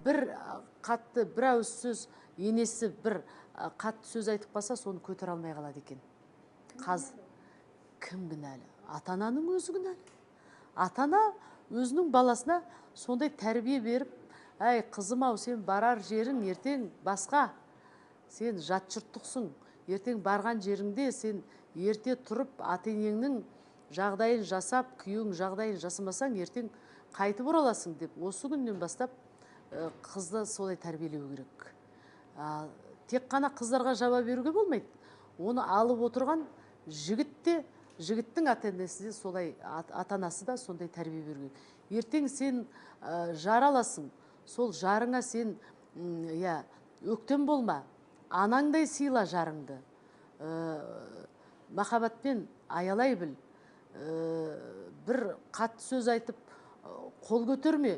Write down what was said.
бір қатты, бір ауыз сөз, енесі бір қатты сөз айтып қалса, соны көтер алмай қалады екен. Кім кінәлі? Ата-ананың өзі кінәлі. Ата-ана өзінің баласына сондай тәрбие беріп, әй қызым ау, сен барар жерің ертең басқа, сен жат жұрттықсың, ертең барған жеріңде сен ерте тұрып ата-енеңнің жағдайын жасап, күйеуің жағдайын жасамасаң, ертең қайтып ораласың деп, осы күннен бастап қызды солай тәрбиелеу керек. Тек қана қыздарға жаба беруге болмайды. Оны алып отырған жігіттің ата-енесі де солай, ата-анасы да сондай тәрбие беру керек. Ертең сен жар аласың, сол жарыңа сен өктем болма, анаңдай сыйла жарыңды, махаббатпен аялай біл, бір қатты сөз айтып қол көтерме.